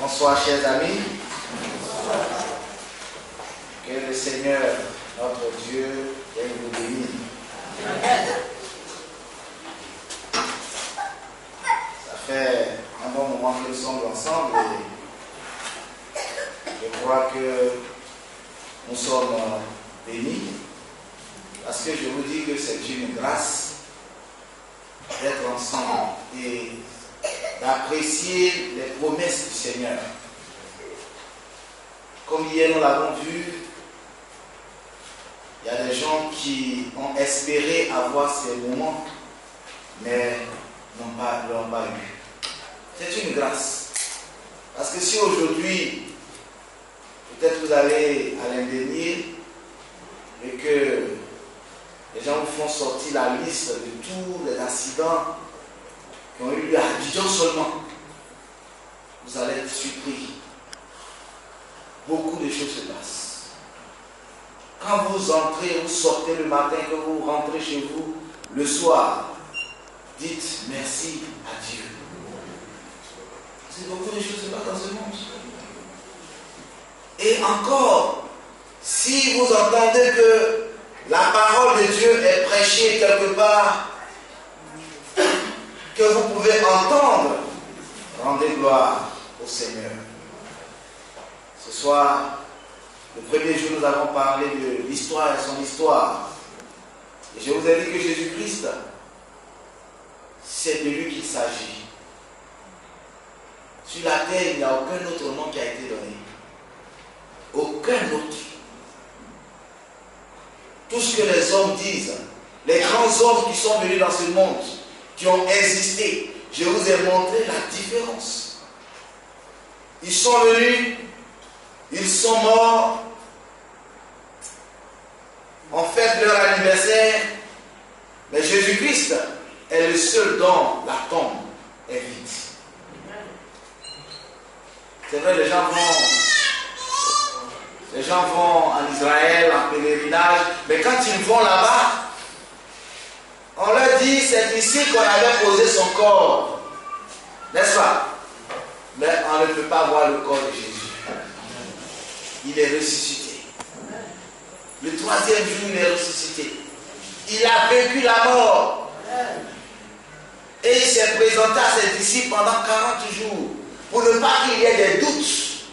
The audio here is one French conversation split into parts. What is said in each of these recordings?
Bonsoir, chers amis. Que le Seigneur, notre Dieu, vienne vous bénir. Ça fait un bon moment que nous sommes ensemble et je crois que nous sommes bénis parce que je vous dis que c'est une grâce d'être ensemble et d'apprécier les promesses du Seigneur. Comme hier nous l'avons vu, il y a des gens qui ont espéré avoir ces moments, mais ne l'ont pas eu. C'est une grâce. Parce que si aujourd'hui, peut-être vous allez à l'indénier et que les gens vous font sortir la liste de tous les accidents qui ont eu lieu à Abidjan seulement, vous allez être surpris. Beaucoup de choses se passent. Quand vous entrez, vous sortez le matin, que vous rentrez chez vous le soir, dites merci à Dieu. C'est beaucoup de choses se passent dans ce monde. Et encore, si vous entendez que la parole de Dieu est prêchée quelque part, que vous pouvez entendre, rendez gloire au Seigneur. Ce soir, le premier jour, nous avons parlé de l'histoire et son histoire. Et je vous ai dit que Jésus-Christ, c'est de lui qu'il s'agit. Sur la terre, il n'y a aucun autre nom qui a été donné. Aucun autre. Tout ce que les hommes disent, les grands hommes qui sont venus dans ce monde, qui ont existé, je vous ai montré la différence. Ils sont venus, ils sont morts, on fête leur anniversaire, mais Jésus-Christ est le seul dont la tombe est vide. C'est vrai, les gens vont en Israël, en pèlerinage, mais quand ils vont là-bas, on leur dit, c'est ici qu'on avait posé son corps. N'est-ce pas? Mais on ne peut pas voir le corps de Jésus. Il est ressuscité. Le troisième jour, il est ressuscité. Il a vaincu la mort. Et il s'est présenté à ses disciples pendant 40 jours pour ne pas qu'il y ait des doutes.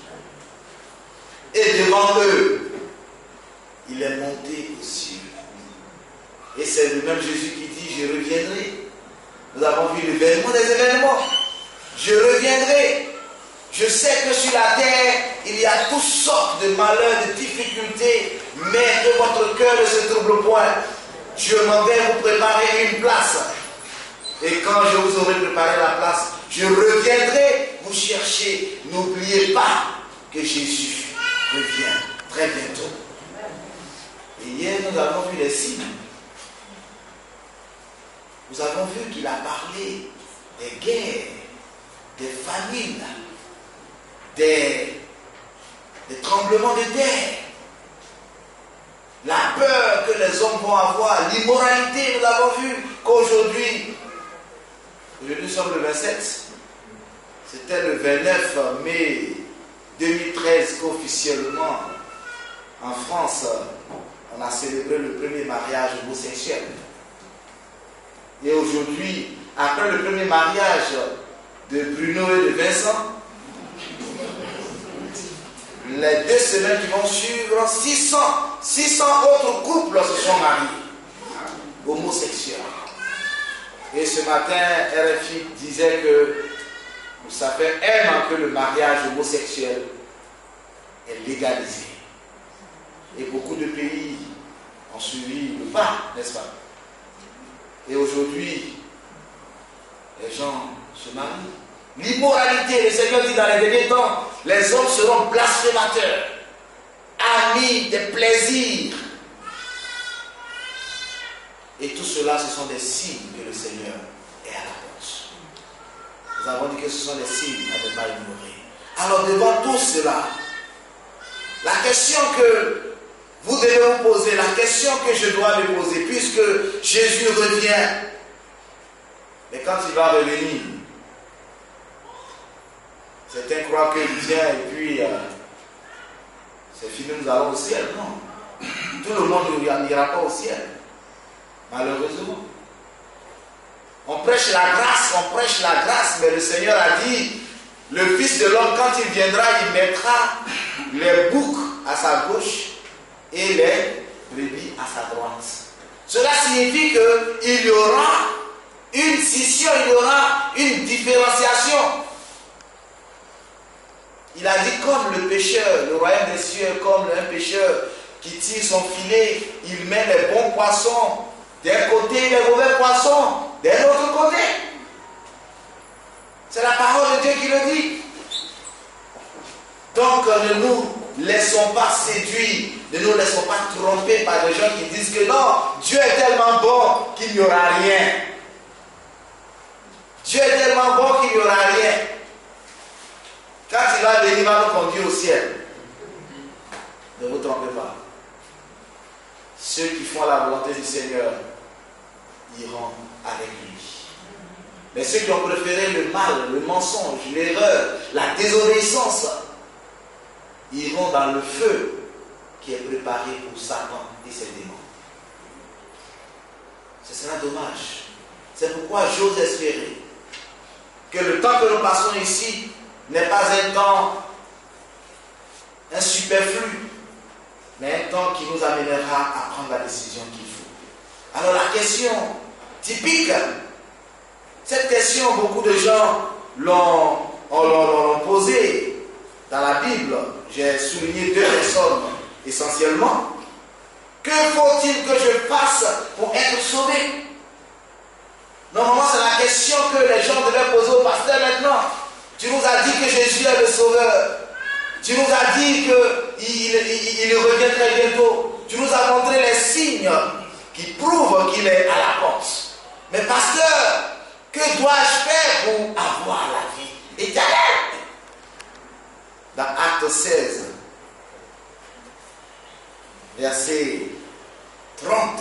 Et devant eux, il est monté aux cieux. Et c'est le même Jésus qui dit, je reviendrai. Nous avons vu l'événement des événements. Je reviendrai. Je sais que sur la terre, il y a toutes sortes de malheurs, de difficultés, mais que votre cœur ne se trouble point. Je m'en vais vous préparer une place. Et quand je vous aurai préparé la place, je reviendrai vous chercher. N'oubliez pas que Jésus revient très bientôt. Et hier, nous avons vu les signes. Nous avons vu qu'il a parlé des guerres, des famines, des tremblements de terre, la peur que les hommes vont avoir, l'immoralité. Nous avons vu qu'aujourd'hui, nous sommes le 27, c'était le 29 mai 2013 qu'officiellement, en France, on a célébré le premier mariage homosexuel. Et aujourd'hui, après le premier mariage de Bruno et de Vincent, les 2 semaines qui vont suivre, 600 autres couples se sont mariés, homosexuels. Et ce matin, RFI disait que ça fait 1 an que le mariage homosexuel est légalisé. Et beaucoup de pays ont suivi le pas, n'est-ce pas? Et aujourd'hui, les gens se marient. L'immoralité, le Seigneur dit dans les derniers temps, les hommes seront blasphémateurs, amis des plaisirs. Et tout cela, ce sont des signes que le Seigneur est à la porte. Nous avons dit que ce sont des signes à ne pas ignorer. Alors devant tout cela, la question que vous devez vous poser, la question que je dois me poser, puisque Jésus revient, mais quand il va revenir, Certains croient qu'il vient et puis c'est fini, nous allons au ciel. Non. Tout le monde n'ira pas au ciel. Malheureusement. On prêche la grâce, mais le Seigneur a dit, le Fils de l'homme, quand il viendra, il mettra les boucs à sa gauche et les brebis à sa droite. Cela signifie qu'il y aura une scission, il y aura une différenciation. Il a dit comme le pêcheur, le royaume des cieux est comme un pêcheur qui tire son filet, il met les bons poissons d'un côté et les mauvais poissons de l'autre côté. C'est la parole de Dieu qui le dit. Donc ne nous laissons pas séduire, ne nous laissons pas tromper par des gens qui disent que non, Dieu est tellement bon qu'il n'y aura rien. Dieu est tellement bon qu'il n'y aura rien. Quand il va venir, il va nous conduire au ciel. Ne vous trompez pas. Ceux qui font la volonté du Seigneur iront avec lui. Mais ceux qui ont préféré le mal, le mensonge, l'erreur, la désobéissance, iront dans le feu qui est préparé pour Satan et ses démons. Ce sera dommage. C'est pourquoi j'ose espérer que le temps que nous passons ici n'est pas un temps, un superflu, mais un temps qui nous amènera à prendre la décision qu'il faut. Alors la question typique, cette question, beaucoup de gens l'ont posée dans la Bible. J'ai souligné deux personnes essentiellement. Que faut-il que je fasse pour être sauvé? Normalement, c'est la question que les gens devaient poser au pasteur maintenant. Tu nous as dit que Jésus est le sauveur. Tu nous as dit qu'il revient très bientôt. Tu nous as montré les signes qui prouvent qu'il est à la porte. Mais pasteur, que dois-je faire pour avoir la vie éternelle? Dans Acte 16, verset 30,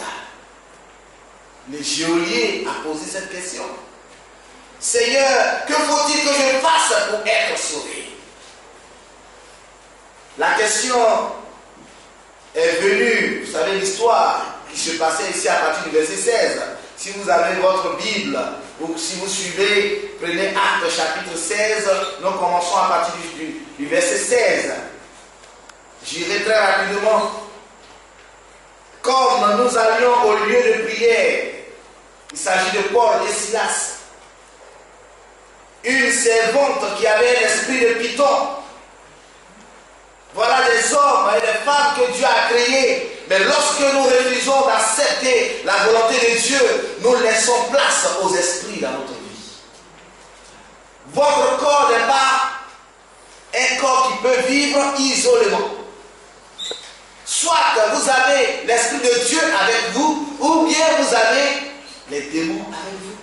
le geôlier a posé cette question. Seigneur, que faut-il que je fasse pour être sauvé? La question est venue, vous savez l'histoire qui se passait ici à partir du verset 16. Si vous avez votre Bible, ou si vous suivez, prenez Acte chapitre 16, nous commençons à partir du verset 16. J'irai très rapidement. Comme nous allions au lieu de prière, il s'agit de Paul et Silas, une servante qui avait l'esprit de Python. Voilà des hommes et des femmes que Dieu a créés. Mais lorsque nous refusons d'accepter la volonté de Dieu, nous laissons place aux esprits dans notre vie. Votre corps n'est pas un corps qui peut vivre isolément. Soit vous avez l'esprit de Dieu avec vous, ou bien vous avez les démons avec vous.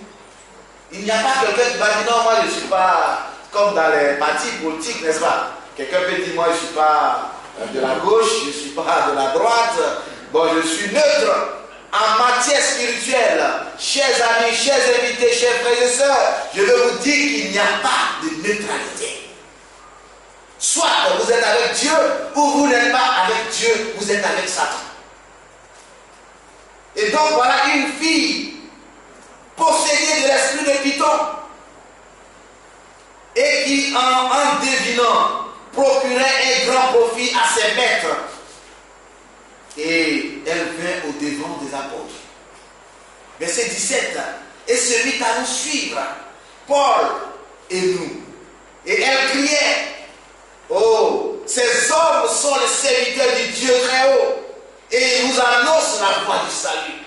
Il n'y a pas quelqu'un qui va dire non, moi je ne suis pas comme dans les partis politiques, n'est-ce pas? Quelqu'un peut dire moi je ne suis pas de la gauche, je ne suis pas de la droite, bon je suis neutre. En matière spirituelle, chers amis, chers invités, chers frères et sœurs, je veux vous dire qu'il n'y a pas de neutralité. Soit vous êtes avec Dieu, ou vous n'êtes pas avec Dieu, vous êtes avec Satan. Et donc voilà une fille possédée de l'esprit de Python, et qui en devinant procurait un grand profit à ses maîtres. Et elle vint au devant des apôtres. Verset 17. Et se mit à nous suivre, Paul et nous. Et elle criait, oh, ces hommes sont les serviteurs du Dieu très haut, et ils nous annoncent la voie du salut.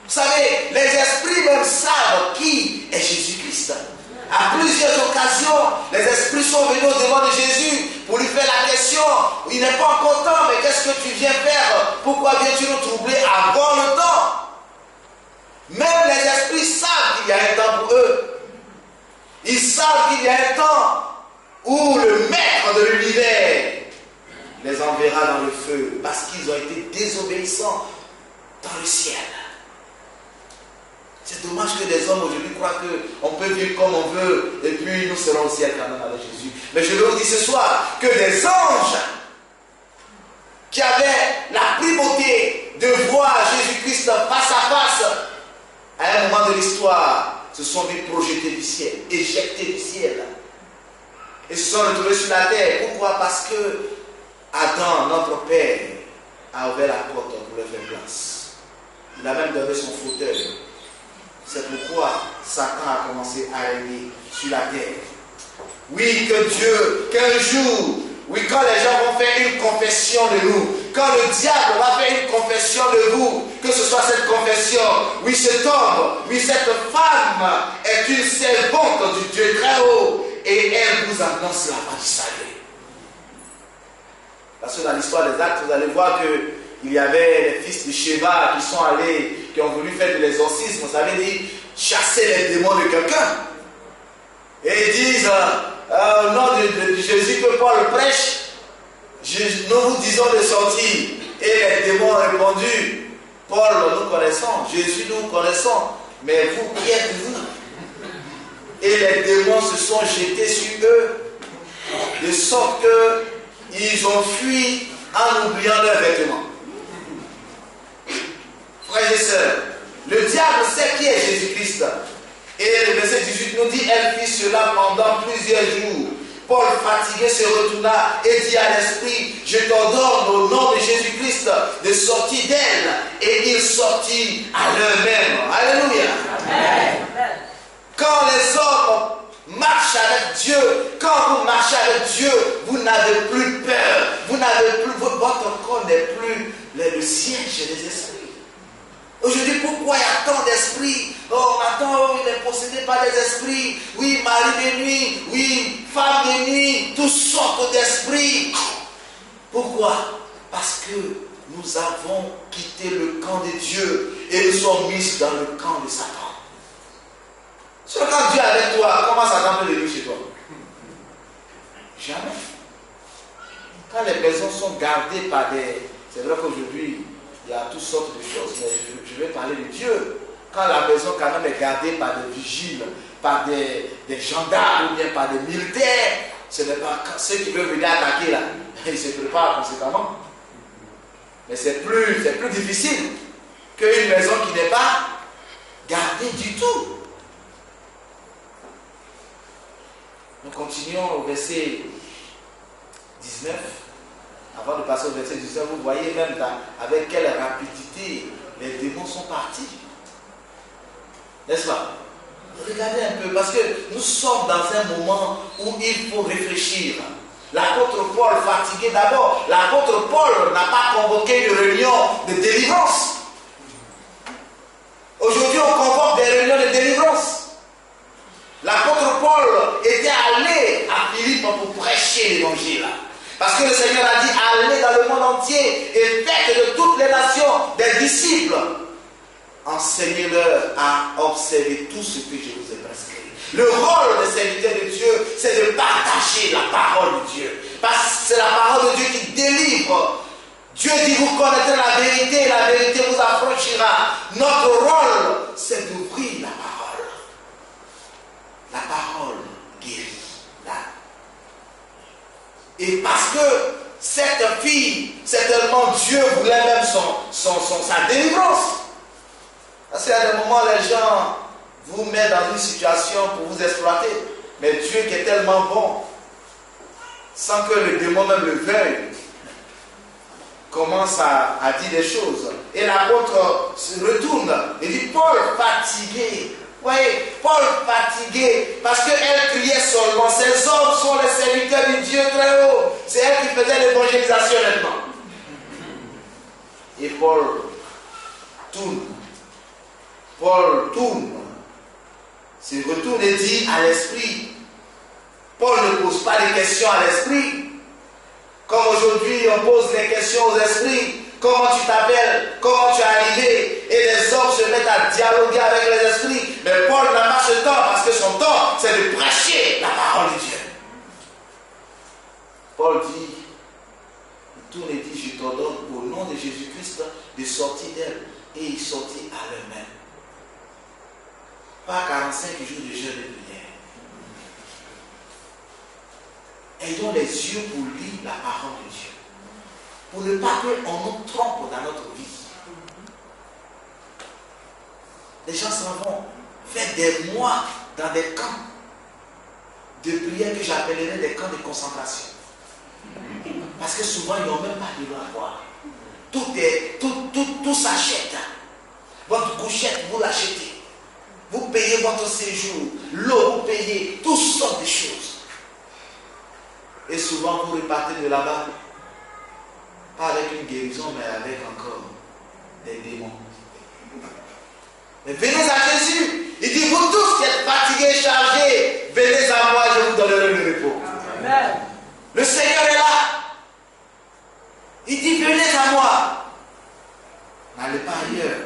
Vous savez, les esprits même savent qui est Jésus-Christ. À plusieurs occasions, les esprits sont venus au devant de Jésus pour lui faire la question. Il n'est pas encore temps, mais qu'est-ce que tu viens faire? Pourquoi viens-tu nous troubler avant le temps? Même les esprits savent qu'il y a un temps pour eux. Ils savent qu'il y a un temps où le maître de l'univers les enverra dans le feu parce qu'ils ont été désobéissants dans le ciel. C'est dommage que les hommes aujourd'hui croient qu'on peut vivre comme on veut et puis nous serons au ciel quand même avec Jésus. Mais je veux vous dire ce soir que des anges qui avaient la primauté de voir Jésus-Christ face à face, à un moment de l'histoire, se sont vus projetés du ciel, éjectés du ciel. Et se sont retrouvés sur la terre. Pourquoi? Parce que Adam, notre Père, a ouvert la porte pour leur faire place. Il a même donné son fauteuil. C'est pourquoi Satan a commencé à régner sur la terre. Oui, que Dieu, qu'un jour, oui, quand les gens vont faire une confession de nous, quand le diable va faire une confession de vous, que ce soit cette confession, oui, cet homme, oui, cette femme est une servante du Dieu très haut, et elle vous annonce la voie du salut. Parce que dans l'histoire des Actes, vous allez voir qu'il y avait les fils de Sheba qui sont allés, qui ont voulu faire de l'exorcisme, vous savez dire, chasser les démons de quelqu'un. Et ils disent, au nom de Jésus que Paul prêche, nous vous disons de sortir. Et les démons ont répondu, Paul, nous connaissons, Jésus, nous connaissons, mais vous, qui êtes-vous? Et les démons se sont jetés sur eux, de sorte qu'ils ont fui en oubliant leurs vêtements. Frères et sœurs, le diable sait qui est Jésus-Christ. Et le verset 18 nous dit, elle fit cela pendant plusieurs jours. Paul, fatigué, se retourna et dit à l'esprit, je t'ordonne au nom de Jésus-Christ de sortir d'elle. Et il sortit à l'heure même. Alléluia. Amen. Quand les hommes marchent avec Dieu, quand vous marchez avec Dieu, vous n'avez plus peur. Vous n'avez plus, votre corps n'est plus le siège des esprits. Aujourd'hui, pourquoi il y a tant d'esprits? Oh, attends, il est possédé par des esprits. Oui, mari de nuit. Oui, femme de nuit. Toutes sortes d'esprits. Pourquoi? Parce que nous avons quitté le camp de Dieu et nous sommes mis dans le camp de Satan. Sur quand Dieu est avec toi, comment Satan peut venir chez toi? Jamais. Quand les personnes sont gardées par des... C'est vrai qu'aujourd'hui, il y a toutes sortes de choses, mais je vais parler de Dieu. Quand la maison quand même est gardée par des vigiles, par des gendarmes ou bien par des militaires, ce n'est pas ceux qui veulent venir attaquer là, ils se préparent conséquemment. Mais c'est plus difficile qu'une maison qui n'est pas gardée du tout. Nous continuons au verset 19. Avant de passer au verset 19, vous voyez même avec quelle rapidité les démons sont partis. N'est-ce pas? Regardez un peu, parce que nous sommes dans un moment où il faut réfléchir. L'apôtre Paul, fatigué d'abord, l'apôtre Paul n'a pas convoqué une réunion de délivrance. Aujourd'hui, on convoque des réunions de délivrance. L'apôtre Paul était allé à Philippe pour prêcher l'évangile. Parce que le Seigneur a dit, allez dans le monde entier et faites de toutes les nations des disciples. Enseignez-leur à observer tout ce que je vous ai prescrit. Le rôle des serviteurs de Dieu, c'est de partager la parole de Dieu. Parce que c'est la parole de Dieu qui délivre. Dieu dit, vous connaîtrez la vérité vous affranchira. Notre rôle, c'est d'ouvrir la parole. La parole guérit. Et parce que cette fille, certainement Dieu voulait même sa délivrance. Parce qu'à des moments, les gens vous mettent dans une situation pour vous exploiter. Mais Dieu qui est tellement bon, sans que le démon même le veuille, commence à dire des choses. Et l'apôtre se retourne et dit, Paul fatigué. Vous voyez, Paul fatigué, parce qu'elle criait seulement. Ces hommes sont les serviteurs du Dieu très haut. C'est elle qui faisait l'évangélisation maintenant. Et Paul tourne, se retourne et dit à l'esprit. Paul ne pose pas de questions à l'esprit. Comme aujourd'hui, on pose des questions aux esprits. Comment tu t'appelles? Comment tu es arrivé? Et les hommes se mettent à dialoguer avec les esprits. Mais Paul n'a pas ce temps, parce que son temps, c'est de prêcher la parole de Dieu. Paul dit, il tourne et dit, je t'ordonne au nom de Jésus-Christ de sortir d'elle. Et il sortit à l'heure même. pas 45 jours de jeûne et prière. Ayons les yeux pour lire la parole de Dieu. Pour ne pas qu'on nous trompe dans notre vie. Les gens s'en vont faire des mois dans des camps de prière que j'appellerais des camps de concentration. Parce que souvent, ils n'ont même pas de l'eau à boire. Tout s'achète. Votre couchette, vous l'achetez. Vous payez votre séjour. L'eau, vous payez. Toutes sortes de choses. Et souvent, vous repartez de là-bas, pas avec une guérison, mais avec encore des démons. Mais venez à Jésus. Il dit, vous tous qui êtes fatigués, chargés, venez à moi, je vous donnerai le repos. Amen. Le Seigneur est là. Il dit, venez à moi. N'allez pas ailleurs.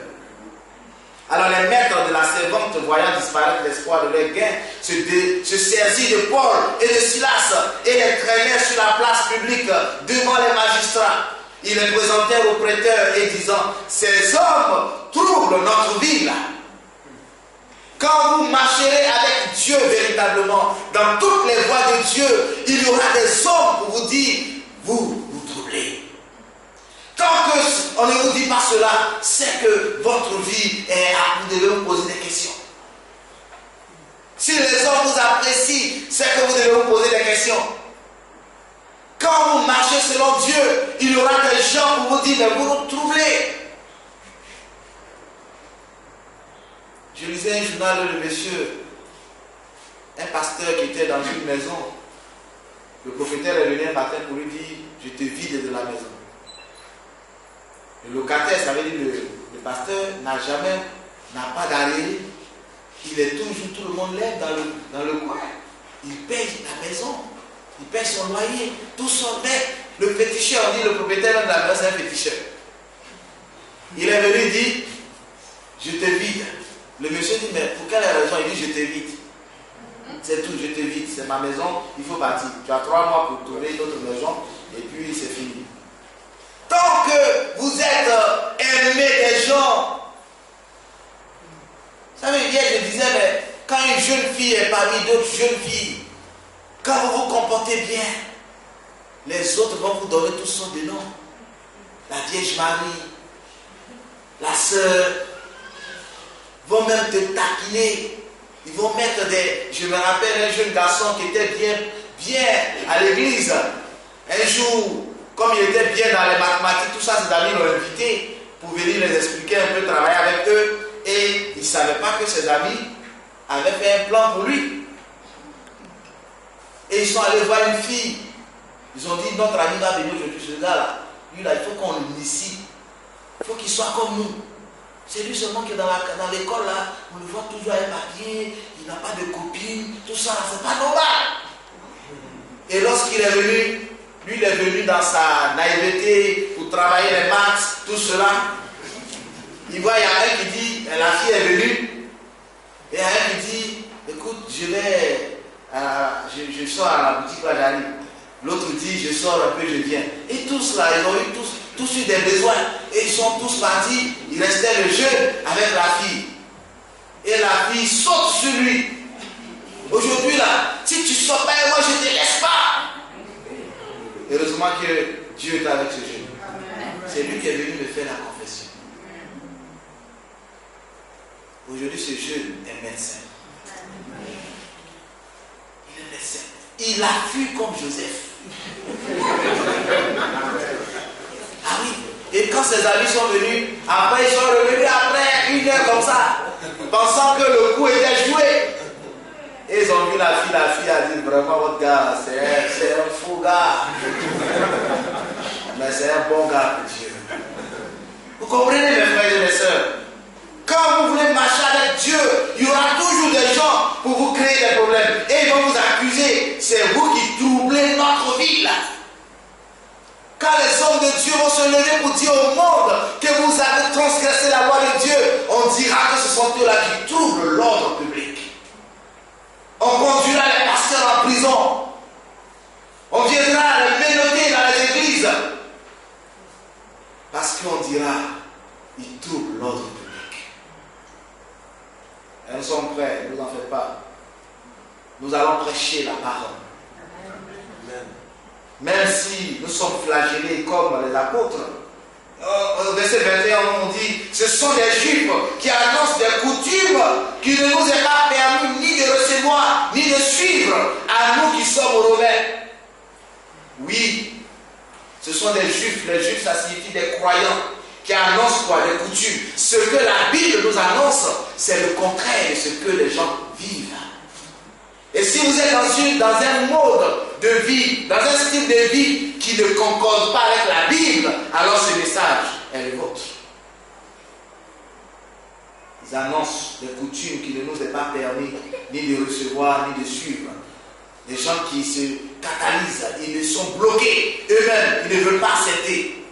Alors les maîtres de la servante, voyant disparaître l'espoir de leur gain, se saisirent de Paul et de Silas et les traînèrent sur la place publique devant les magistrats. Ils les présentèrent aux prêteurs et disant, ces hommes troublent notre ville. Quand vous marcherez avec Dieu véritablement, dans toutes les voies de Dieu, il y aura des hommes pour vous dire, vous troublez. Tant qu'on ne vous dit pas cela, c'est que votre vie est à vous devez vous poser des questions. Si les hommes vous apprécient, c'est que vous devez vous poser des questions. Quand vous marchez selon Dieu, il y aura des gens pour vous dire, mais vous nous troublez. Je lisais un journal de monsieur, un pasteur qui était dans une maison. Le propriétaire est venu un matin pour lui dire, je te vide de la maison. Le locataire, ça veut dire le pasteur n'a pas d'arrêt. Il est toujours, tout le monde l'aide dans le coin. Il paye la maison, il paye son loyer, tout son mec. Le féticheur, on dit le propriétaire de la maison, c'est un féticheur. Il est venu dire, je te vide. Le monsieur dit, mais pour quelle raison? Il dit, je te vide. C'est tout, je te vide, c'est ma maison, il faut partir. Tu as 3 mois pour trouver d'autres maisons et puis c'est fini. Tant que vous êtes aimé des gens, vous savez, hier je disais, mais quand une jeune fille est parmi d'autres jeunes filles, quand vous vous comportez bien, les autres vont vous donner toutes sortes de noms. La Vierge Marie, la sœur, vont même te taquiner. Ils vont mettre des... Je me rappelle un jeune garçon qui était bien à l'église. Un jour, comme il était bien dans les mathématiques, tout ça, ses amis l'ont invité pour venir les expliquer un peu, travailler avec eux. Et il ne savait pas que ses amis avaient fait un plan pour lui. Et ils sont allés voir une fille. Ils ont dit, notre ami va venir aujourd'hui, ce gars-là. Lui, là, il faut qu'on l'initie. Il faut qu'il soit comme nous. C'est lui seulement qui est dans l'école, là, on le voit toujours avec papier, il n'a pas de copine, tout ça, c'est pas normal. Et lorsqu'il est venu, lui, il est venu dans sa naïveté pour travailler les maths, tout cela. Il voit, il y a un qui dit, la fille est venue, et il y a un qui dit, écoute, je sors à la boutique, là, j'arrive. L'autre dit, je sors un peu, je viens. Et tous là, ils ont eu tous eu des besoins. Et ils sont tous partis. Il restait le jeune avec la fille. Et la fille saute sur lui. Aujourd'hui là, si tu sors pas, moi je ne te laisse pas. Heureusement que Dieu est avec ce jeune. C'est lui qui est venu me faire la confession. Aujourd'hui, ce jeune est médecin. Il est médecin. Il a fui comme Joseph. Ah oui. Et quand ses amis sont venus, après ils sont revenus après 1 heure comme ça, pensant que le coup était joué. Et ils ont vu la fille a dit vraiment votre gars, c'est un fou gars. Mais c'est un bon gars pour Dieu. Vous comprenez mes frères et mes sœurs? Quand vous voulez marcher avec Dieu, il y aura toujours des gens pour vous créer des problèmes. Et ils vont vous accuser. C'est vous qui troublez notre vie là. Quand les hommes de Dieu vont se lever pour dire au monde que vous avez transgressé la loi de Dieu, on dira que ce sont eux là qui troublent l'ordre public. On conduira les pasteurs en prison. On viendra les menotter dans les églises. Parce qu'on dira, ils troublent l'ordre public. Et nous sommes prêts frères, ne vous en faites pas. Nous allons prêcher la parole. Même si nous sommes flagellés comme les apôtres. Au verset 21, on dit, ce sont des Juifs qui annoncent des coutumes qui ne nous est pas permis ni de recevoir, ni de suivre à nous qui sommes Romains. Oui, ce sont des Juifs. Les Juifs, ça signifie des croyants qui annoncent quoi? Des coutumes. Ce que la Bible nous annonce, c'est le contraire de ce que les gens vivent. Et si vous êtes dans un mode de vie, dans un style de vie qui ne concorde pas avec la Bible, alors ce message est le vôtre. Ils annoncent des coutumes qui ne nous est pas permis ni de recevoir, ni de suivre. Des gens qui se catalysent, ils sont bloqués eux-mêmes, ils ne veulent pas accepter.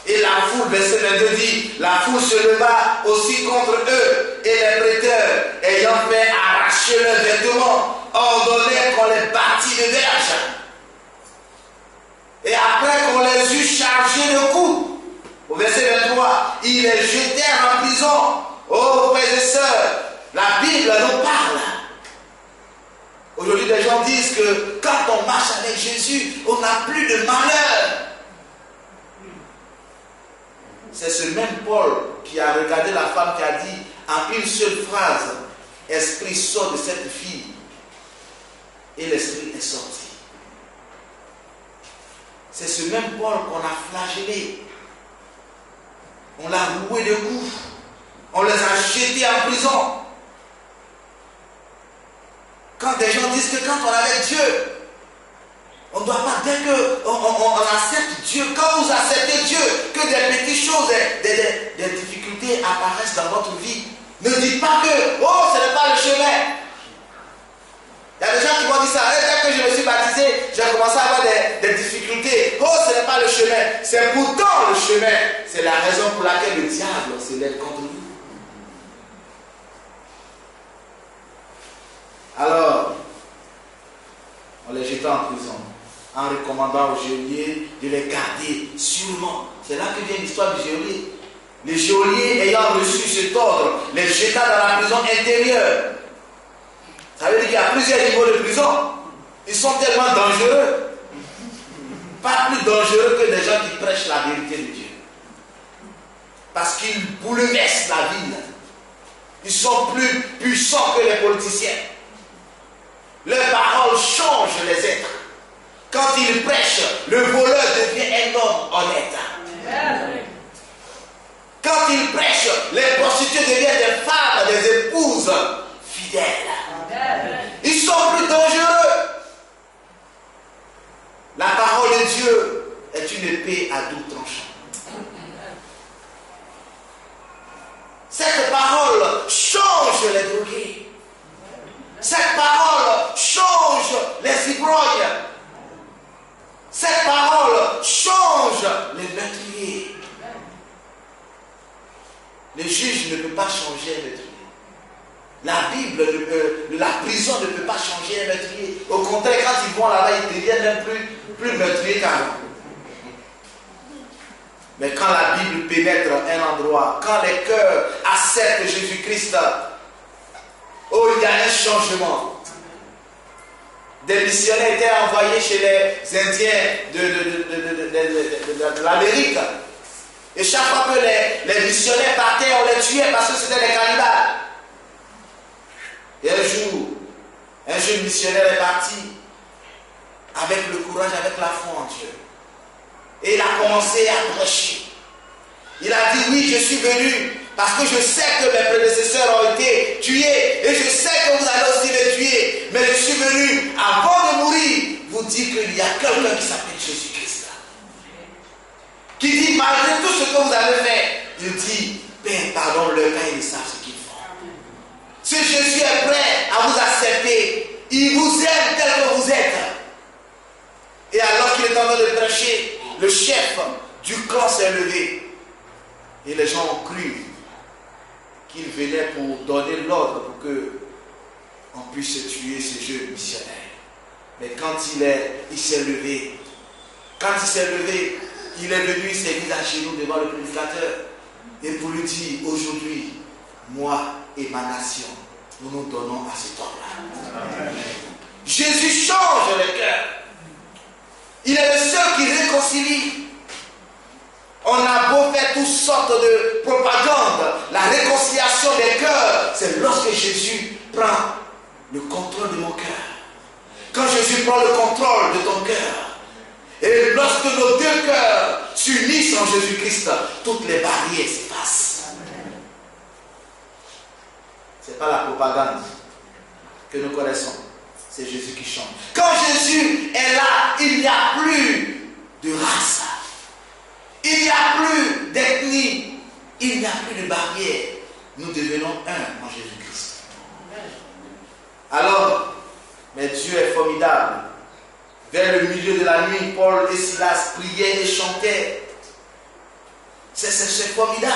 Et la foule, verset 22 dit, la foule se leva aussi contre eux, et les prêteurs, ayant fait arracher leurs vêtements, ordonnèrent qu'on les bâtît de verges. Et après qu'on les eut chargés de coups, au verset 23, ils les jetèrent en prison. Oh frères et sœurs, la Bible nous parle. Aujourd'hui, des gens disent que quand on marche avec Jésus, on n'a plus de malheur. C'est ce même Paul qui a regardé la femme qui a dit en une seule phrase, esprit sort de cette fille. Et l'esprit est sorti. C'est ce même Paul qu'on a flagellé. On l'a roué de coups. On les a jetés en prison. Quand des gens disent que quand on est avec Dieu, on ne doit pas, dès qu'on accepte Dieu, quand vous acceptez Dieu, que des petites choses, des difficultés apparaissent dans votre vie, ne dites pas que, oh, ce n'est pas le chemin. Il y a des gens qui m'ont dit ça, dès que je me suis baptisé, j'ai commencé à avoir des difficultés. Oh, ce n'est pas le chemin. C'est pourtant le chemin. C'est la raison pour laquelle le diable se lève contre vous. Alors, on les jeta en prison, en recommandant aux geôliers de les garder sûrement. C'est là que vient l'histoire du geôlier. Les geôliers ayant reçu cet ordre, les jeta dans la prison intérieure. Ça veut dire qu'il y a plusieurs niveaux de prison. Ils sont tellement dangereux. Pas plus dangereux que des gens qui prêchent la vérité de Dieu. Parce qu'ils bouleversent la ville. Ils sont plus puissants que les politiciens. Leurs paroles changent les êtres. Quand ils prêchent, le voleur devient un homme honnête. Quand ils prêchent, les prostituées deviennent des femmes, des épouses fidèles. Ils sont plus dangereux. La parole de Dieu est une épée à double tranchant. Cette parole change les drogués. Cette parole change les ivrognes. Cette parole change les meurtriers. Le juge ne peut pas changer un meurtrier. La Bible, la prison ne peut pas changer un meurtrier. Au contraire, quand ils vont là-bas, ils deviennent même plus meurtriers qu'avant. Mais quand la Bible pénètre un endroit, quand les cœurs acceptent Jésus-Christ, oh, il y a un changement. Des missionnaires étaient envoyés chez les Indiens de l'Amérique. Et chaque fois que les missionnaires partaient, on les tuait parce que c'était des cannibales. Et un jeune missionnaire est parti avec le courage, avec la foi en Dieu. Et il a commencé à prêcher. Il a dit, oui, je suis venu parce que je sais que mes prédécesseurs ont été tués et je sais que vous allez aussi les tuer. Mais je suis venu, avant de mourir, vous dire qu'il y a quelqu'un qui s'appelle Jésus-Christ. Qui dit, malgré tout ce que vous avez fait, il dit, Père, pardonne-leur car ils ne savent ce qu'ils font. Si Jésus est prêt à vous accepter, il vous aime tel que vous êtes. Et alors qu'il est en train de prêcher, le chef du camp s'est levé. Et les gens ont cru qu'il venait pour donner l'ordre pour qu'on puisse tuer ce jeune missionnaire. Mais quand il s'est levé, il est venu, il s'est mis à genoux devant le prédicateur et pour lui dire, aujourd'hui, moi et ma nation, nous nous donnons à cet homme-là. Jésus change les cœurs. Il est le seul qui réconcilie. On a beau faire toutes sortes de propagande, la réconciliation des cœurs, c'est lorsque Jésus prend le contrôle de mon cœur. Quand Jésus prend le contrôle de ton cœur, et lorsque nos deux cœurs s'unissent en Jésus-Christ, toutes les barrières s'effacent. Ce n'est pas la propagande que nous connaissons, c'est Jésus qui change. Quand Jésus est là, il n'y a plus de race. Il n'y a plus d'ethnie, il n'y a plus de barrière. Nous devenons un en Jésus-Christ. Alors, mais Dieu est formidable. Vers le milieu de la nuit, Paul et Silas priaient et chantaient. C'est formidable.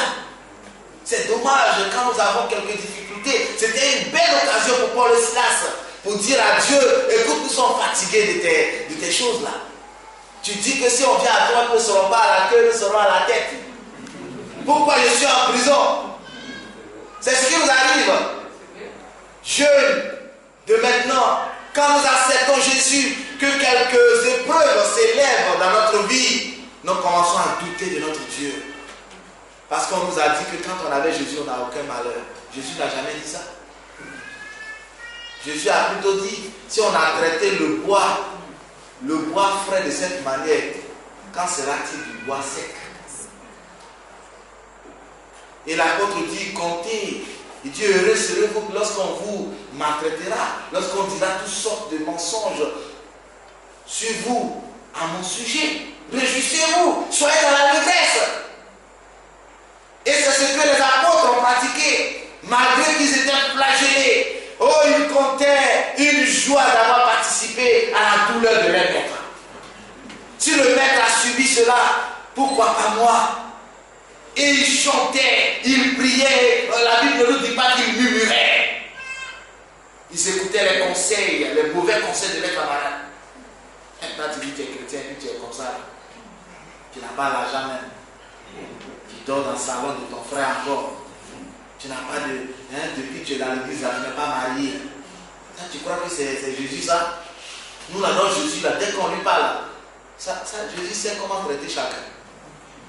C'est dommage quand nous avons quelques difficultés. C'était une belle occasion pour Paul et Silas pour dire à Dieu, écoute, nous sommes fatigués de tes choses là. Tu dis que si on vient à toi, nous ne serons pas à la queue, nous serons à la tête. Pourquoi je suis en prison? C'est ce qui nous arrive. Jeunes de maintenant, quand nous acceptons Jésus, que quelques épreuves s'élèvent dans notre vie, nous commençons à douter de notre Dieu. Parce qu'on nous a dit que quand on avait Jésus, on n'a aucun malheur. Jésus n'a jamais dit ça. Jésus a plutôt dit, si on a traité le bois frais de cette manière, quand sera-t-il du bois sec? Et l'apôtre dit, comptez, il dit, heureux serez-vous lorsqu'on vous maltraitera, lorsqu'on dira toutes sortes de mensonges sur vous, à mon sujet. Réjouissez-vous, soyez dans la détresse. Et c'est ce que les apôtres ont pratiqué, malgré qu'ils étaient flagellés. Oh, ils comptaient une joie d'avoir participé à la douleur de leur maître. Si le maître a subi cela, pourquoi pas moi? Et ils chantaient, ils priaient. La Bible ne nous dit pas qu'ils murmuraient. Ils écoutaient les conseils, les mauvais conseils de leur camarade. Maintenant tu dis que tu es chrétien, puis tu es comme ça. Tu n'as pas l'argent même. Tu dors dans le salon de ton frère encore. Tu n'as pas de... depuis que tu es dans l'église, tu n'es pas marié. Ça, tu crois que c'est Jésus ça? Nous là, dans Jésus, là, dès qu'on lui parle, Jésus sait comment traiter chacun.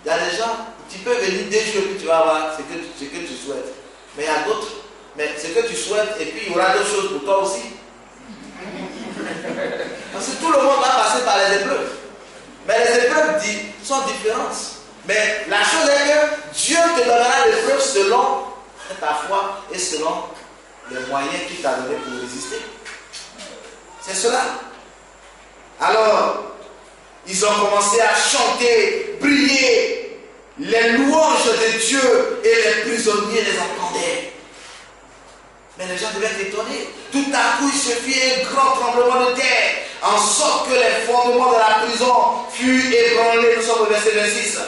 Il y a des gens, tu peux venir 2 jours et puis tu vas avoir ce que tu souhaites. Mais il y a d'autres, mais ce que tu souhaites, et puis il y aura d'autres choses pour toi aussi. Parce que tout le monde va passer par les épreuves. Mais les épreuves sont différentes. Mais la chose est que Dieu te donnera l'épreuve selon ta foi et selon les moyens qu'il t'a donné pour résister. C'est cela. Alors, ils ont commencé à chanter, prier, les louanges de Dieu, et les prisonniers les entendaient. Mais les gens devaient être étonnés. Tout à coup, il se fit un grand tremblement de terre, en sorte que les fondements de la prison furent ébranlés. Nous sommes au verset 26.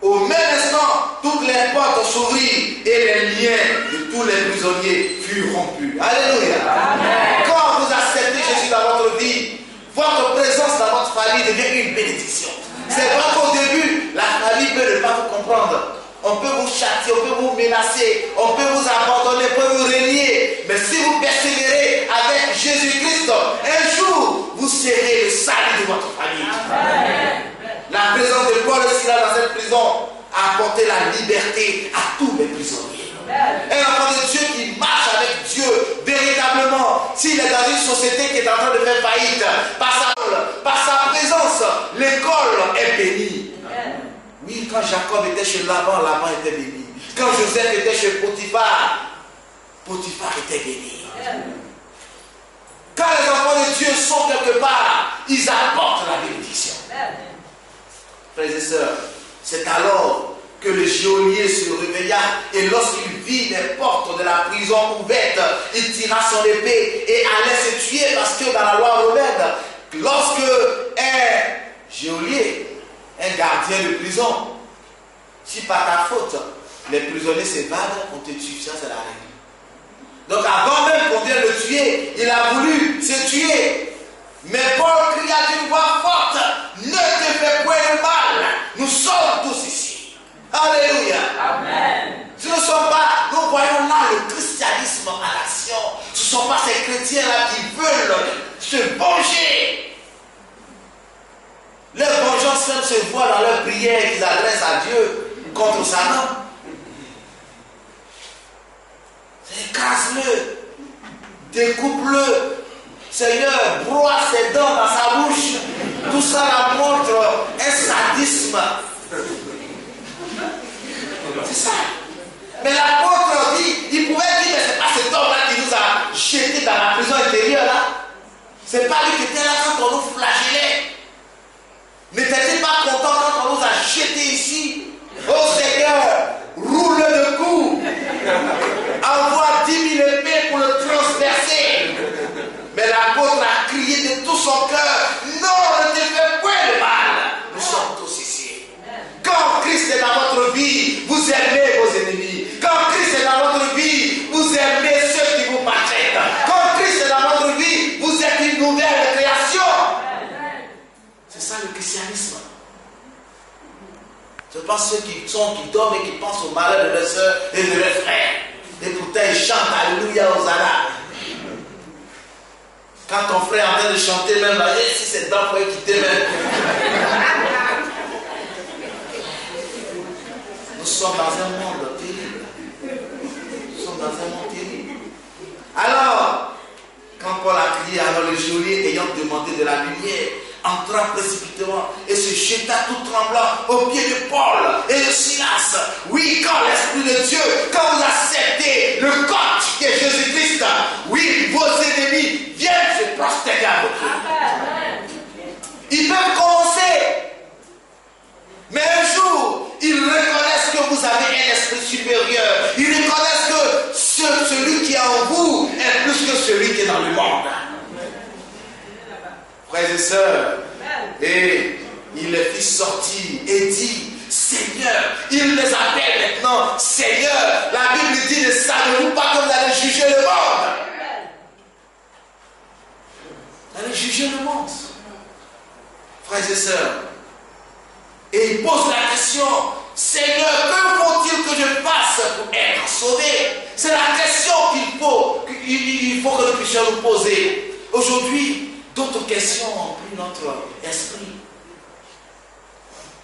Au même instant, toutes les portes s'ouvrirent et les liens de tous les prisonniers furent rompus. Alléluia. Amen. Quand vous acceptez Jésus dans votre vie, votre présence dans votre famille devient une bénédiction. C'est vrai qu'au début, la famille peut ne pas vous comprendre. On peut vous châtier, on peut vous menacer, on peut vous abandonner, on peut vous renier. Mais si vous persévérez avec Jésus-Christ, un jour, vous serez le salut de votre famille. Amen. La présence de Paul et Silas dans cette prison a apporté la liberté à tous les prisonniers. Un enfant de Dieu qui marche avec Dieu véritablement, s'il est dans une société qui est en train de faire faillite, par sa présence, l'école est bénie. Oui, quand Jacob était chez Laban, Laban était béni. Quand Joseph était chez Potiphar, Potiphar était béni. Quand les enfants de Dieu sont quelque part, ils apportent la bénédiction. Frères et sœurs, c'est alors que le geôlier se réveilla et lorsqu'il vit les portes de la prison ouvertes, il tira son épée et allait se tuer parce que dans la loi romaine, lorsque un geôlier, un gardien de prison, si par ta faute, les prisonniers s'évadent, on te tue, ça c'est la règle. Donc avant même qu'on vienne le tuer, il a voulu se tuer. Mais Paul cria d'une voix forte, ne te fais point de mal, nous sommes tous ici. Alléluia. Amen. Nous voyons là le christianisme à l'action. sont pas ces chrétiens-là qui veulent se venger. Leur vengeance même se voit dans leurs prières qu'ils adressent à Dieu contre Satan. Écrase-le, découpe-le. Seigneur, broie ses dents dans sa bouche. Tout ça montre un sadisme. C'est ça. Mais l'apôtre dit, il pouvait dire, mais c'est pas cet homme-là qui nous a jetés dans la prison intérieure là. C'est pas lui qui était là quand on nous flagellait. N'était-il pas content quand on nous a jetés ici? Oh Seigneur, roule le cou. Envoie 10 000 épées pour le transpercer. Mais l'apôtre a crié de tout son cœur, non, ne te fais point le mal. Nous sommes tous ici. Quand Christ est dans votre vie, vous aimez vos ennemis. Quand Christ est dans votre vie, vous aimez ceux qui vous maltraitent. Quand Christ est dans votre vie, vous êtes une nouvelle création. C'est ça le christianisme. Ce n'est pas ceux qui dorment et qui pensent au malheur de leurs soeurs et de leurs frères. Et pourtant ils chantent Alléluia, Hosanna. Quand ton frère est en train de chanter, même là, si c'est dans pour quitter même. Nous sommes dans un monde terrible. Nous sommes dans un monde terrible. Alors, quand Paul a crié, alors le geôlier ayant demandé de la lumière, entra précipitamment et se jeta tout tremblant aux pieds de Paul et de Silas. Oui, quand l'Esprit de Dieu, quand vous acceptez le coach qui est Jésus-Christ, oui, vos ennemis viennent se prosterner à vos pieds. Ils peuvent commencer, mais un jour, ils reconnaissent que vous avez un esprit supérieur. Ils reconnaissent que celui qui est en vous est plus que celui qui est dans le monde. Frères et sœurs, et il les fit sortir et dit, Seigneur, il les appelle maintenant Seigneur. La Bible dit, ne savez-vous pas que vous allez juger le monde? Vous allez juger le monde. Frères et sœurs, et il pose la question, Seigneur, que faut-il que je fasse pour être sauvé? C'est la question qu'il faut que nous puissions nous poser. Aujourd'hui, d'autres questions ont pris notre esprit.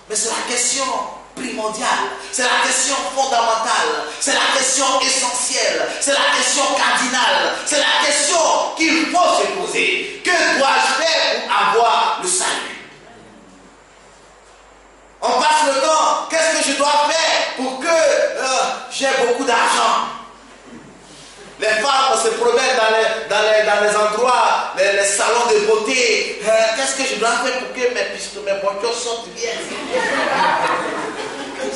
Mais c'est la question primordiale, c'est la question fondamentale, c'est la question essentielle, c'est la question cardinale, c'est la question qu'il faut se poser. Que dois-je faire pour avoir le salut? On passe le temps, qu'est-ce que je dois faire pour que j'ai beaucoup d'argent? Les femmes se promènent dans les endroits, les salons de beauté. Qu'est-ce que je dois faire pour que mes voitures sortent bien? On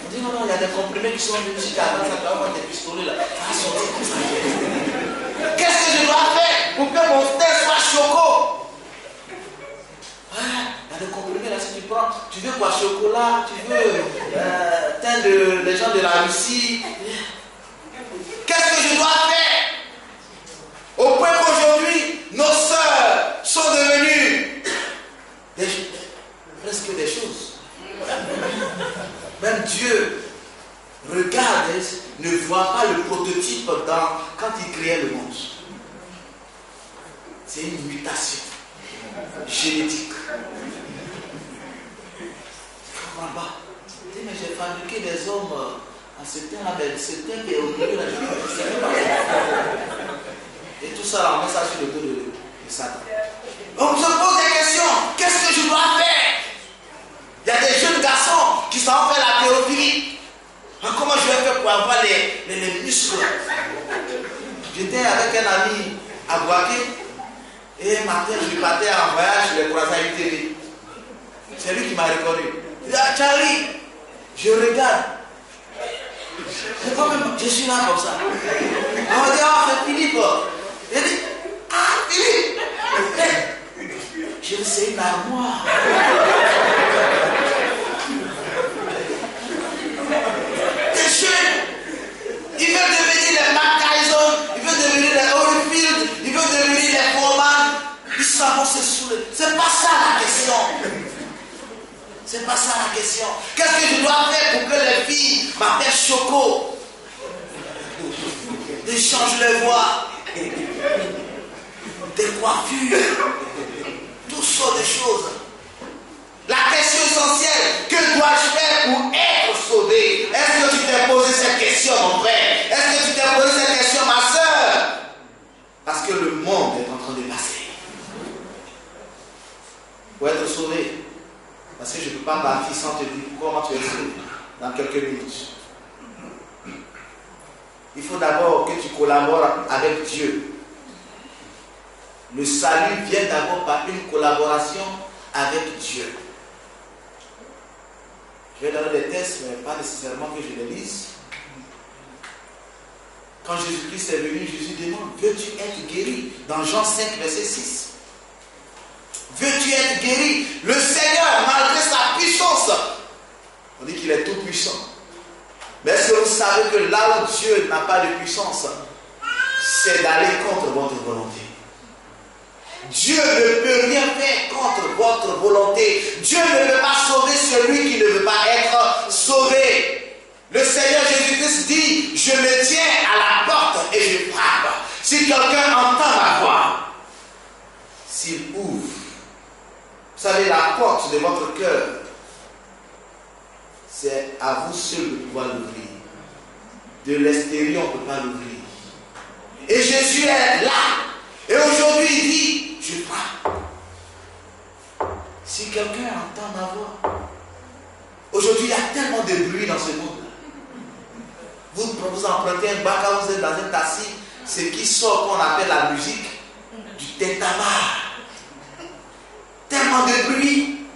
dit non, il y a des comprimés qui sont venus jusqu'à avant, ça doit avoir des pistolets là. Ça va sortir comme ça. Qu'est-ce que je dois faire pour que mon teint soit choco? Il y a des comprimés là, si tu prends, tu veux quoi? Chocolat, tu veux teint des gens de la Russie. Qu'est-ce que je dois faire? Au point qu'aujourd'hui, nos sœurs sont devenues presque des choses. Même Dieu regarde, ne voit pas le prototype quand il créait le monde. C'est une mutation génétique. Je ne comprends pas. Mais j'ai fabriqué des hommes en ce temps-là, mais ce temps qui est au milieu de la vie. Et tout ça, on met ça sur le dos de Satan. On se pose des questions. Qu'est-ce que je dois faire? Il y a des jeunes garçons qui savent faire la théorie. Comment je vais faire pour avoir les muscles? J'étais avec un ami à Boaké. Et un matin, je partais en voyage, je l'ai croisé à une télé. C'est lui qui m'a reconnu. Il dit, ah Charlie, je regarde. Je suis là comme ça. On dit, ah, c'est Philippe. Il dit, ah, Philippe. Je sais une armoire. Des jeunes. Il veut devenir les Mark Tyson, il veut devenir les Holyfield, il veut devenir les Foreman. Ils savent se saouler. C'est pas ça la question. C'est pas ça la question. Qu'est-ce que je dois faire pour que les filles m'appellent Choco? Des gens changent leur voix, des coiffures, toutes sortes de choses. La question essentielle, que dois-je faire pour être sauvé? Est-ce que tu t'es posé cette question, mon frère? Est-ce que tu t'es posé cette question, ma soeur? Parce que le monde est en train de passer. Pour être sauvé, parce que je ne peux pas partir sans te dire comment tu es sauvé dans quelques minutes. Il faut d'abord que tu collabores avec Dieu. Le salut vient d'abord par une collaboration avec Dieu. Je vais donner des tests, mais pas nécessairement que je les lise. Quand Jésus-Christ est venu, Jésus demande, veux-tu être guéri? Dans Jean 5, verset 6. Veux-tu être guéri? Le Seigneur, malgré sa puissance, on dit qu'il est tout puissant. Mais est-ce que vous savez que là où Dieu n'a pas de puissance, c'est d'aller contre votre volonté? Dieu ne peut rien faire contre votre volonté. Dieu ne peut pas sauver celui qui ne veut pas être sauvé. Le Seigneur Jésus-Christ dit, je me tiens à la porte et je frappe. Si quelqu'un entend ma voix, s'il ouvre, vous savez, la porte de votre cœur, c'est à vous seul de pouvoir l'ouvrir. De l'extérieur, on ne peut pas l'ouvrir. Et Jésus est là. Et aujourd'hui, il dit, je frappe. Si quelqu'un entend ma voix, aujourd'hui, il y a tellement de bruit dans ce monde. Vous empruntez un bac, vous êtes dans un taxi, ce qui sort qu'on appelle la musique du tintamarre. Tellement de bruit.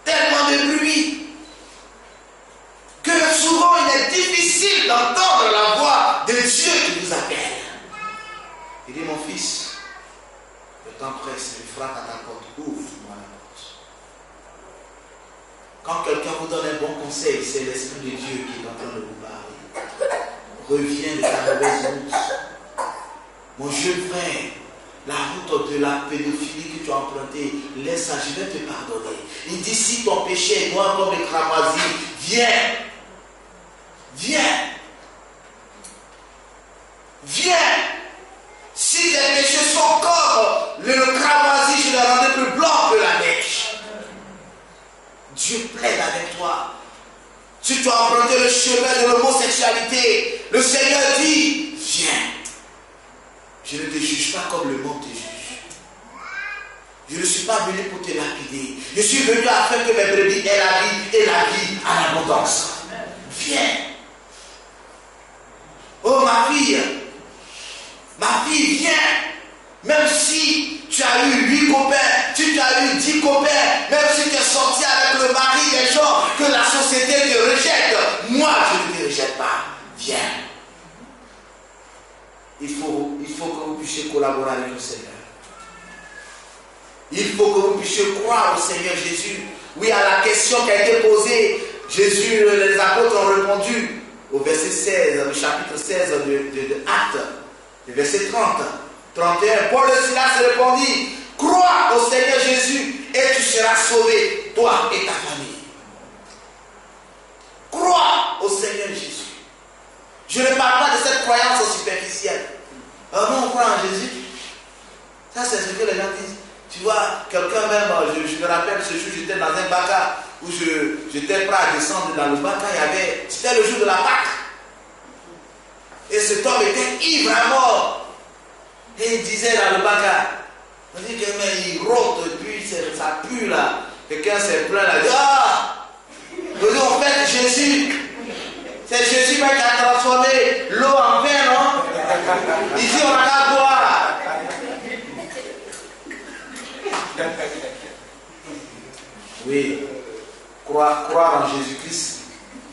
Tellement de bruit. Que souvent, il est difficile d'entendre la voix de Dieu qui vous appelle. Il dit, mon fils, le temps presse, il frappe à ta porte, ouvre-moi la porte. Quand quelqu'un vous donne un bon conseil, c'est l'Esprit de Dieu qui est en train de vous parler. Reviens de ta mauvaise route. Mon jeune frère, la route de la pédophilie que tu as empruntée, laisse ça, je vais te pardonner. Il dit, si ton péché est noir comme le cramoisi, viens. Viens. Viens. Si tes péchés sont comme le cramoisi, je les rendrai plus blancs que la neige. Dieu plaide avec toi. Si tu as emprunté le chemin de l'homosexualité, le Seigneur dit, viens. Je ne te juge pas comme le monde te juge. Je ne suis pas venu pour te lapider. Je suis venu afin que mes brebis aient la vie et la vie à l'abondance. Viens. Oh ma fille, viens. Même si tu as eu 8 copains, si tu as eu 10 copains, même si tu es sorti avec le mari des gens que la société te rejette, moi je ne te rejette pas. Viens. Il faut que vous puissiez collaborer avec le Seigneur. Il faut que vous puissiez croire au Seigneur Jésus. Oui, à la question qui a été posée, Jésus, les apôtres ont répondu au verset 16, le chapitre 16 de Actes, le verset 30, 31. Paul et Silas répondit, crois au Seigneur Jésus et tu seras sauvé, toi et ta famille. Crois au Seigneur Jésus. Je ne parle pas de cette croyance superficielle. Non, on croit en Jésus. Ça, c'est ce que les gens disent. Tu vois, quelqu'un même, je me rappelle ce jour, j'étais dans un baca où j'étais prêt à descendre dans le baca. C'était le jour de la Pâque. Et cet homme était ivre à mort. Et il disait dans le baca, on dit que il rôte et puis ça pue là. Quelqu'un s'est plaint là. Il dit, ah, en fait, Jésus. C'est Jésus qui a transformé l'eau en vin, non? Ici, on a qu'à boire. Oui, croire en Jésus-Christ,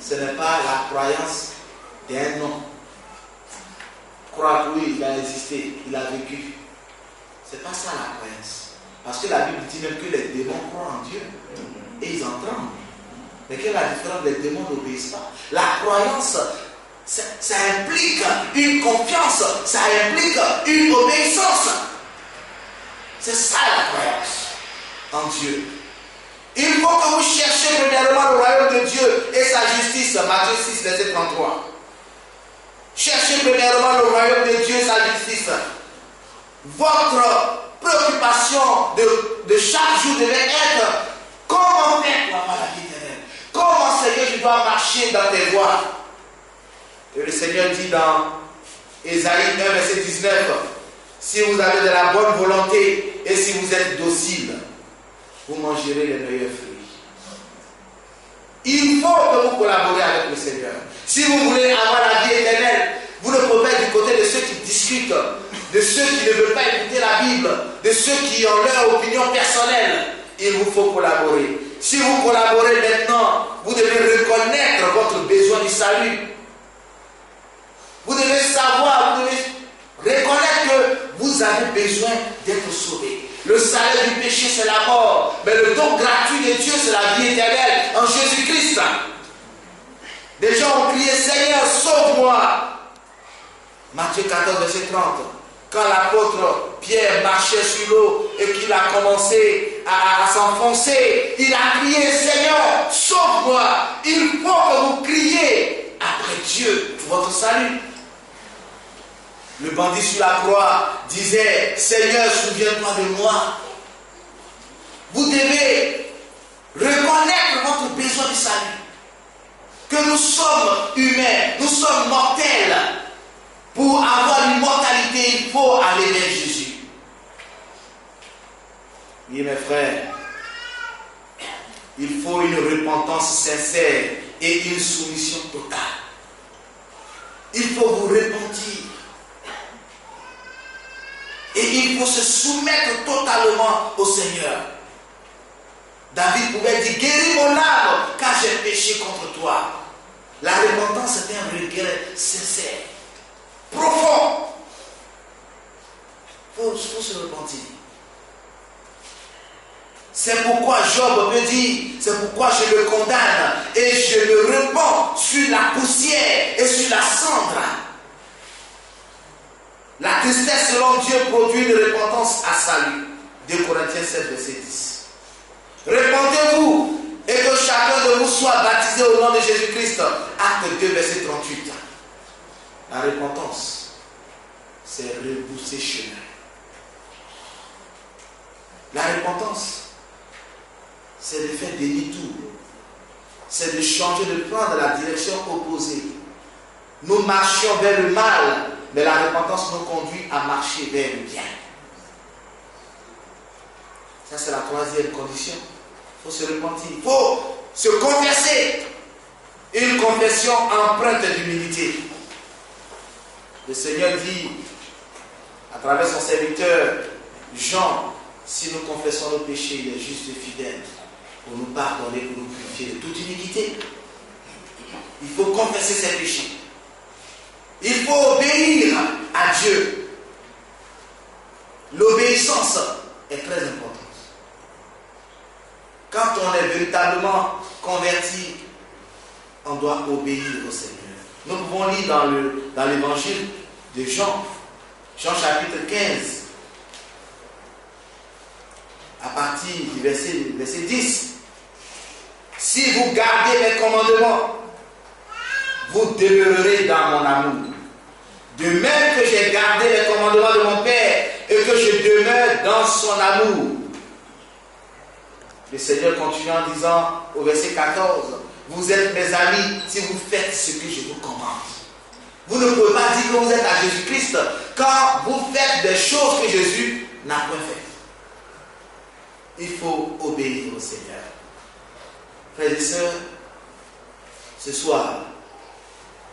ce n'est pas la croyance d'un homme. Croire que oui, il a existé, il a vécu. Ce n'est pas ça la croyance. Parce que la Bible dit même que les démons croient en Dieu et ils entendent. Mais quelle est la différence? Les démons n'obéissent pas. La croyance, ça implique une confiance, ça implique une obéissance. C'est ça la croyance en Dieu. Il faut que vous cherchiez premièrement le royaume de Dieu et sa justice. Matthieu 6, verset 33. Cherchez premièrement le royaume de Dieu et sa justice. Votre préoccupation de chaque jour devait être comment faire pour avoir la vie éternelle. Comment, Seigneur, je dois marcher dans tes voies. Et le Seigneur dit dans Ésaïe 1, verset 19, si vous avez de la bonne volonté et si vous êtes docile, vous mangerez les meilleurs fruits. Il faut que vous collaboriez avec le Seigneur. Si vous voulez avoir la vie éternelle, vous ne pouvez pas être du côté de ceux qui discutent, de ceux qui ne veulent pas écouter la Bible, de ceux qui ont leur opinion personnelle. Il vous faut collaborer. Si vous collaborez maintenant, vous devez reconnaître votre besoin du salut. Vous devez savoir, vous devez reconnaître que vous avez besoin d'être sauvé. Le salaire du péché, c'est la mort. Mais le don gratuit de Dieu, c'est la vie éternelle en Jésus-Christ. Des gens ont crié, Seigneur, sauve-moi. Matthieu 14, verset 30. Quand l'apôtre Pierre marchait sur l'eau et qu'il a commencé à s'enfoncer, il a crié, Seigneur, sauve-moi. Il faut que vous criez après Dieu pour votre salut. Le bandit sur la croix disait, Seigneur, souviens-toi de moi. Vous devez reconnaître votre besoin de salut. Que nous sommes humains, nous sommes mortels. Pour avoir l'immortalité, il faut aller vers Jésus. Oui, mes frères, il faut une repentance sincère et une soumission totale. Il faut vous repentir. Et il faut se soumettre totalement au Seigneur. David pouvait dire, guéris mon âme, car j'ai péché contre toi. La repentance est un regret sincère, profond. Il faut se repentir. C'est pourquoi Job peut dire, c'est pourquoi je le condamne et je le répands sur la poussière et sur la cendre. La tristesse selon Dieu produit une repentance à salut. 2 Corinthiens 7, verset 10. Répentez-vous et que chacun de vous soit baptisé au nom de Jésus-Christ. Acte 2, verset 38. La repentance, c'est rebousser chemin. La repentance, c'est de faire demi-tour. C'est de changer, de prendre la direction opposée. Nous marchions vers le mal, mais la repentance nous conduit à marcher vers le bien. Ça, c'est la troisième condition. Il faut se repentir. Il faut se confesser. Une confession empreinte d'humilité. Le Seigneur dit, à travers son serviteur Jean, si nous confessons nos péchés, il est juste et fidèle pour nous pardonner, pour nous purifier de toute iniquité. Il faut confesser ses péchés. Il faut obéir à Dieu. L'obéissance est très importante. Quand on est véritablement converti, on doit obéir au Seigneur. Nous pouvons lire dans l'évangile de Jean, Jean chapitre 15, à partir du verset 10. Si vous gardez mes commandements, vous demeurerez dans mon amour. De même que j'ai gardé les commandements de mon Père et que je demeure dans son amour. Le Seigneur continue en disant au verset 14, vous êtes mes amis si vous faites ce que je vous commande. Vous ne pouvez pas dire que vous êtes à Jésus-Christ quand vous faites des choses que Jésus n'a point fait. Il faut obéir au Seigneur. Frères et sœurs, ce soir,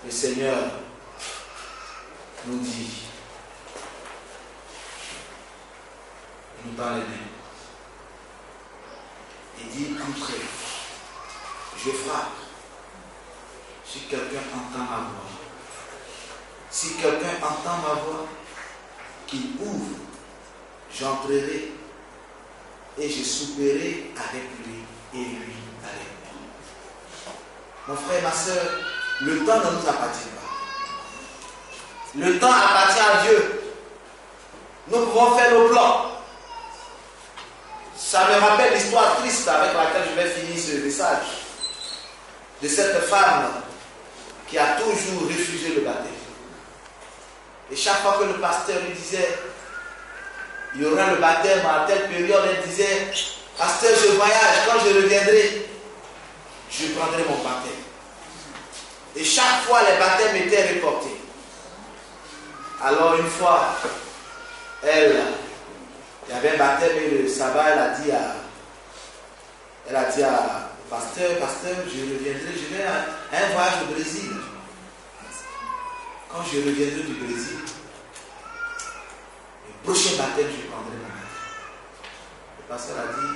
le Seigneur nous dit, il nous tend les mains. Il dit, entrez, je frappe. Si quelqu'un entend ma voix, si quelqu'un entend ma voix, qu'il ouvre, j'entrerai et je souperai avec lui et lui avec moi. Mon frère, ma soeur, le temps ne nous appartient pas. Le temps appartient à Dieu. Nous pouvons faire nos plans. Ça me rappelle l'histoire triste avec laquelle je vais finir ce message. De cette femme qui a toujours refusé le baptême. Et chaque fois que le pasteur lui disait, il y aura le baptême à telle période, elle disait, pasteur, je voyage, quand je reviendrai, je prendrai mon baptême. Et chaque fois, les baptêmes étaient reportés. Alors une fois, il y avait un baptême et le sabbat, elle a dit à pasteur, je reviendrai, je vais à un voyage au Brésil. Quand je reviendrai du Brésil, le prochain baptême, je prendrai mon baptême. Le pasteur a dit,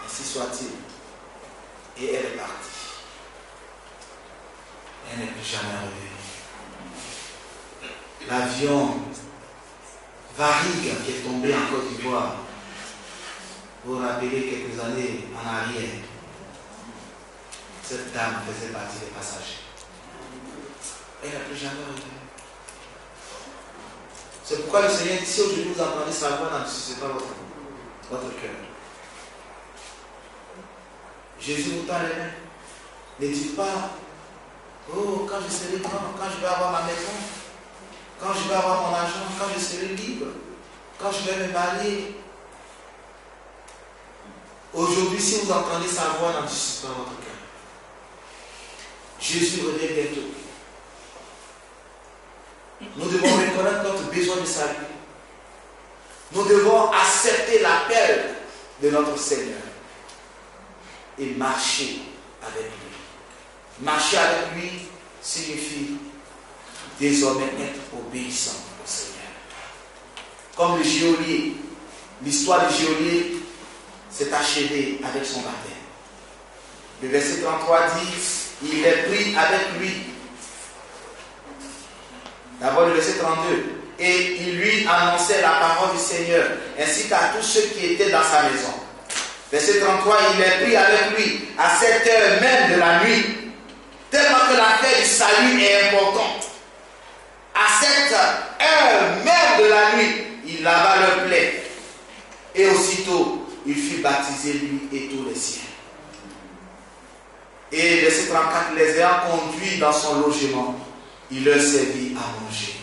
ainsi soit-il. Et elle est partie. Elle n'est plus jamais revenue. L'avion Varigue qui est tombé en Côte d'Ivoire, vous rappelez quelques années en arrière, cette dame faisait partie des passagers. Elle n'a plus jamais revenue. C'est pourquoi le Seigneur dit, si aujourd'hui vous entendez sa voix, n'endurcissez pas votre cœur. Jésus vous tend les mains. Ne dites pas, oh, quand je serai grand, quand je vais avoir ma maison, quand je vais avoir mon argent, quand je serai libre, quand je vais me marier. Aujourd'hui, si vous entendez sa voix, n'endurcissez pas votre cœur. Jésus revient bientôt. Nous devons reconnaître notre besoin de salut. Nous devons accepter l'appel de notre Seigneur et marcher avec lui. Marcher avec lui signifie désormais être obéissant au Seigneur. Comme le geôlier, l'histoire du geôlier s'est achevée avec son baptême. Le verset 33 dit, il est pris avec lui. D'abord le verset 32. Et il lui annonçait la parole du Seigneur, ainsi qu'à tous ceux qui étaient dans sa maison. Verset 33, il est pris avec lui à cette heure même de la nuit, tellement que l'affaire du salut est importante. À cette heure même de la nuit, il lava leur plaie. Et aussitôt, il fut baptisé, lui et tous les siens. Et verset 34, les ayant conduits dans son logement, il leur servit à manger.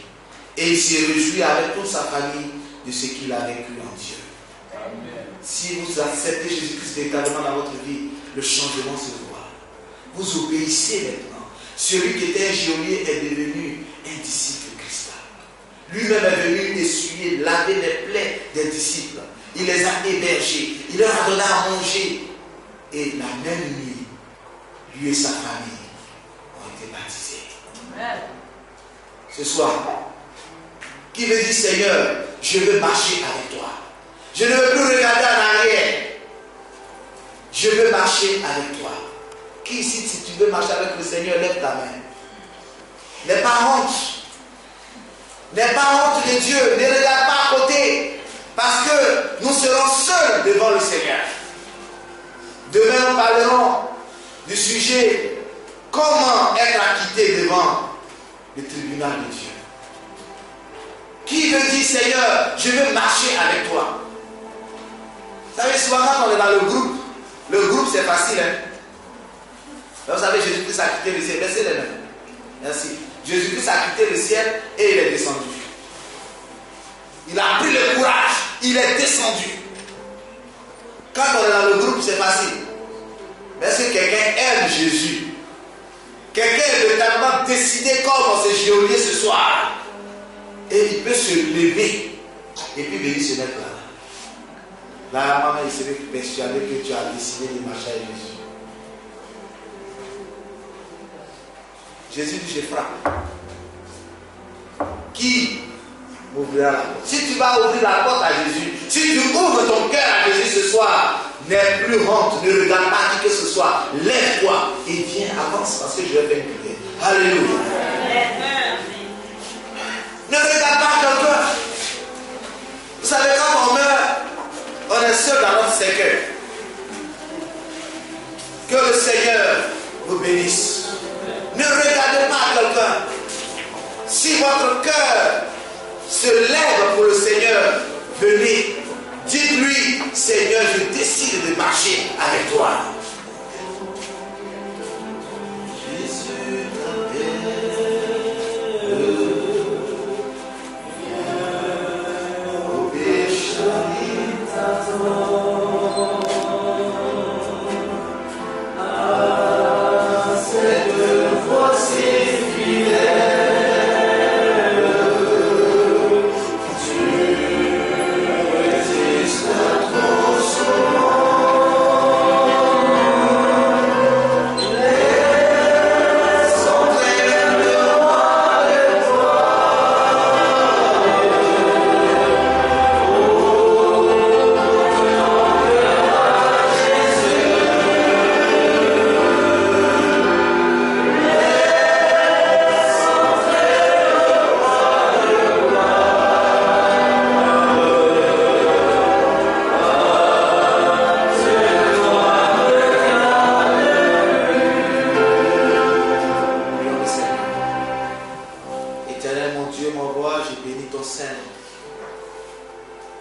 Et il s'est réjoui avec toute sa famille de ce qu'il avait cru en Dieu. Amen. Si vous acceptez Jésus-Christ véritablement dans votre vie, le changement se voit. Vous obéissez maintenant. Celui qui était un geôlier est devenu un disciple de Christ. Lui-même est venu essuyer, laver les plaies des disciples. Il les a hébergés. Il leur a donné à manger. Et la même nuit, lui et sa famille ont été baptisés. Amen. Ce soir, qui veut dire, Seigneur, je veux marcher avec toi. Je ne veux plus regarder en arrière. Je veux marcher avec toi. Qui ici, si tu veux marcher avec le Seigneur, lève ta main. N'aie pas honte. N'aie pas honte de Dieu. Ne regarde pas à côté. Parce que nous serons seuls devant le Seigneur. Demain, nous parlerons du sujet comment être acquitté devant le tribunal de Dieu. Qui veut dire, Seigneur, je veux marcher avec toi? Vous savez, souvent quand on est dans le groupe c'est facile. Hein? Là, vous savez, Jésus-Christ a quitté le ciel. Laissez les mains. Merci. Jésus-Christ a quitté le ciel et il est descendu. Il a pris le courage, il est descendu. Quand on est dans le groupe, c'est facile. Mais est-ce que quelqu'un aime Jésus? Quelqu'un est véritablement décidé comme on s'est geôlier ce soir. Et il peut se lever et puis venir se mettre là. Là, maman, il serait persuadé que tu as décidé de marcher avec Jésus. Jésus dit, je frappe. Qui m'ouvrira la porte? Si tu vas ouvrir la porte à Jésus, si tu ouvres ton cœur à Jésus ce soir, n'aie plus honte, ne regarde pas qui que ce soit. Lève-toi et viens, avance parce que je vais faire une prière. Alléluia. Ne regarde pas quelqu'un. Vous savez, quand on meurt, on est seul dans notre cercueil. Que le Seigneur vous bénisse. Ne regardez pas quelqu'un. Si votre cœur se lève pour le Seigneur, venez. Dites-lui, Seigneur, je décide de marcher avec toi.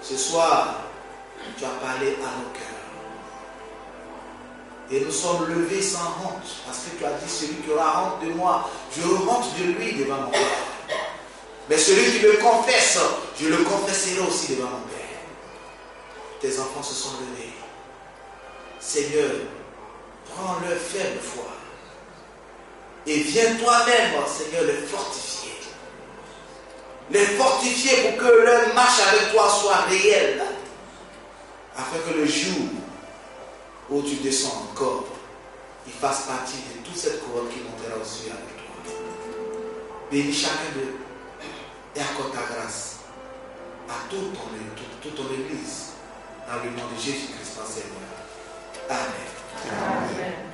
Ce soir, tu as parlé à nos cœurs. Et nous sommes levés sans honte. Parce que tu as dit, celui qui aura honte de moi, je honte de lui devant mon Père. Mais celui qui me confesse, je le confesserai aussi devant mon Père. Tes enfants se sont levés. Seigneur, prends leur faible foi. Et viens toi-même, Seigneur, les fortifier. Les fortifier pour que leur marche avec toi soit réelle. Afin que le jour où tu descends encore, il fasse partie de toute cette couronne qui montera au ciel avec toi. Bénis chacun d'eux et accorde ta grâce à toute ton Église. Dans le nom de Jésus-Christ, Seigneur. Amen. Amen.